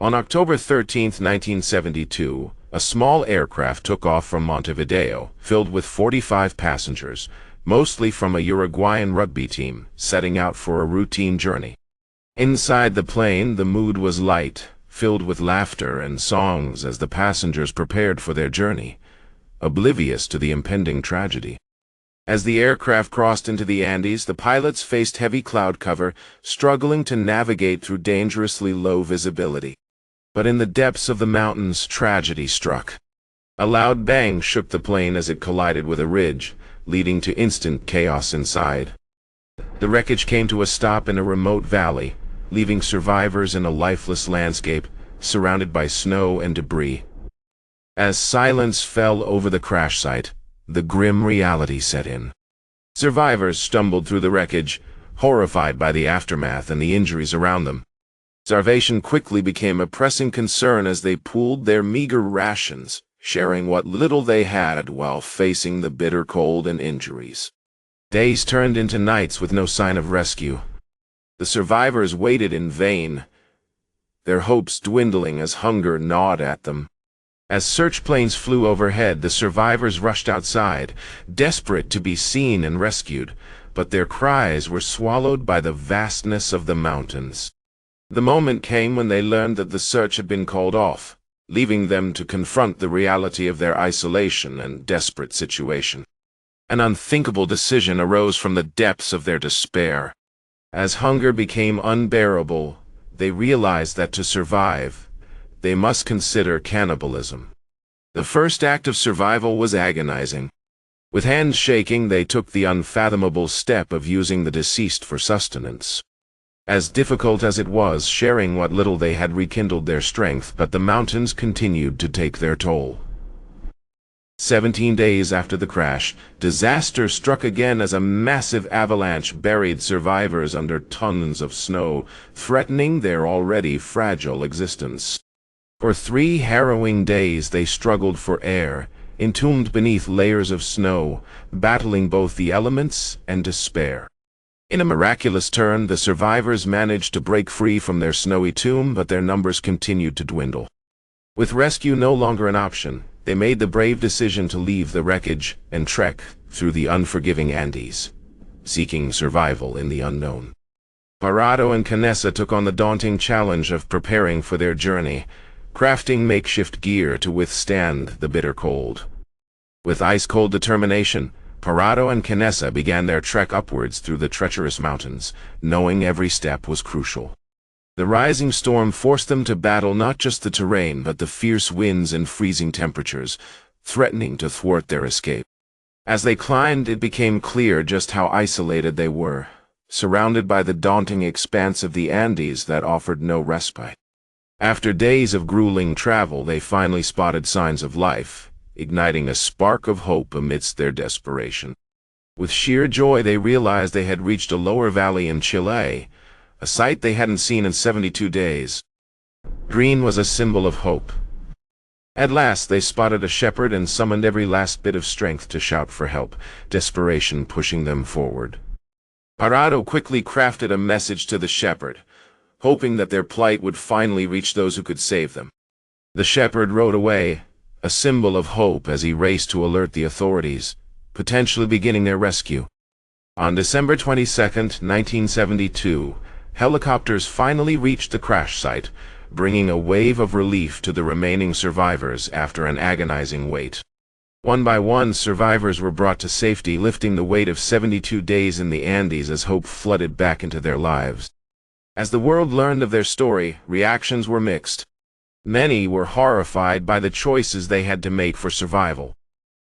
On October 13, 1972, a small aircraft took off from Montevideo, filled with 45 passengers, mostly from a Uruguayan rugby team, setting out for a routine journey. Inside the plane, the mood was light, filled with laughter and songs as the passengers prepared for their journey, oblivious to the impending tragedy. As the aircraft crossed into the Andes, the pilots faced heavy cloud cover, struggling to navigate through dangerously low visibility. But in the depths of the mountains, tragedy struck. A loud bang shook the plane as it collided with a ridge, leading to instant chaos inside. The wreckage came to a stop in a remote valley, leaving survivors in a lifeless landscape, surrounded by snow and debris. As silence fell over the crash site, the grim reality set in. Survivors stumbled through the wreckage, horrified by the aftermath and the injuries around them. Starvation quickly became a pressing concern as they pooled their meager rations, sharing what little they had while facing the bitter cold and injuries. Days turned into nights with no sign of rescue. The survivors waited in vain, their hopes dwindling as hunger gnawed at them. As search planes flew overhead, the survivors rushed outside, desperate to be seen and rescued, but their cries were swallowed by the vastness of the mountains. The moment came when they learned that the search had been called off, leaving them to confront the reality of their isolation and desperate situation. An unthinkable decision arose from the depths of their despair. As hunger became unbearable, they realized that to survive, they must consider cannibalism. The first act of survival was agonizing. With hands shaking, they took the unfathomable step of using the deceased for sustenance. As difficult as it was, sharing what little they had rekindled their strength, but the mountains continued to take their toll. 17 days after the crash, disaster struck again as a massive avalanche buried survivors under tons of snow, threatening their already fragile existence. For 3 harrowing days they struggled for air, entombed beneath layers of snow, battling both the elements and despair. In a miraculous turn, the survivors managed to break free from their snowy tomb, but their numbers continued to dwindle. With rescue no longer an option, they made the brave decision to leave the wreckage and trek through the unforgiving Andes, seeking survival in the unknown. Parrado and Canessa took on the daunting challenge of preparing for their journey, crafting makeshift gear to withstand the bitter cold. With ice-cold determination, Parrado and Canessa began their trek upwards through the treacherous mountains, knowing every step was crucial. The rising storm forced them to battle not just the terrain but the fierce winds and freezing temperatures, threatening to thwart their escape. As they climbed, it became clear just how isolated they were, surrounded by the daunting expanse of the Andes that offered no respite. After days of grueling travel, they finally spotted signs of life, igniting a spark of hope amidst their desperation. With sheer joy, they realized they had reached a lower valley in Chile, a sight they hadn't seen in 72 days. Green was a symbol of hope. At last they spotted a shepherd and summoned every last bit of strength to shout for help, desperation pushing them forward. Parrado quickly crafted a message to the shepherd, hoping that their plight would finally reach those who could save them. The shepherd rode away, a symbol of hope as he raced to alert the authorities, potentially beginning their rescue. On December 22, 1972, helicopters finally reached the crash site, bringing a wave of relief to the remaining survivors after an agonizing wait. One by one, survivors were brought to safety, lifting the weight of 72 days in the Andes as hope flooded back into their lives. As the world learned of their story, reactions were mixed. Many were horrified by the choices they had to make for survival.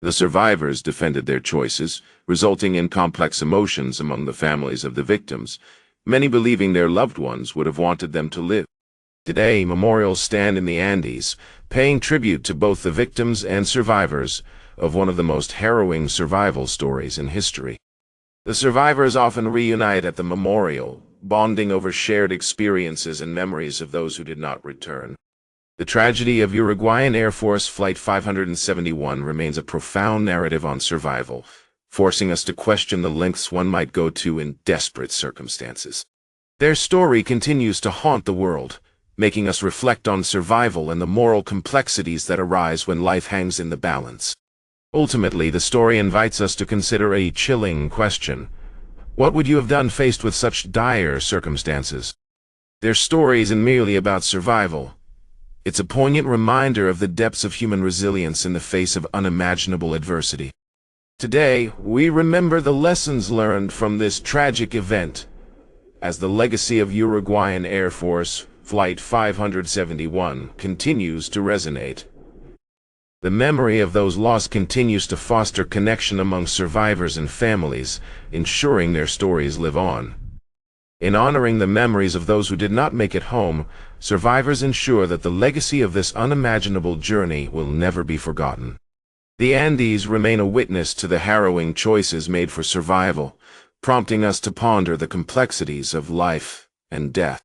The survivors defended their choices, resulting in complex emotions among the families of the victims, many believing their loved ones would have wanted them to live. Today, memorials stand in the Andes, paying tribute to both the victims and survivors of one of the most harrowing survival stories in history. The survivors often reunite at the memorial, bonding over shared experiences and memories of those who did not return. The tragedy of Uruguayan Air Force Flight 571 remains a profound narrative on survival, forcing us to question the lengths one might go to in desperate circumstances. Their story continues to haunt the world, making us reflect on survival and the moral complexities that arise when life hangs in the balance. Ultimately, the story invites us to consider a chilling question. What would you have done faced with such dire circumstances? Their story isn't merely about survival. It's a poignant reminder of the depths of human resilience in the face of unimaginable adversity. Today, we remember the lessons learned from this tragic event, as the legacy of Uruguayan Air Force Flight 571 continues to resonate. The memory of those lost continues to foster connection among survivors and families, ensuring their stories live on. In honoring the memories of those who did not make it home, survivors ensure that the legacy of this unimaginable journey will never be forgotten. The Andes remain a witness to the harrowing choices made for survival, prompting us to ponder the complexities of life and death.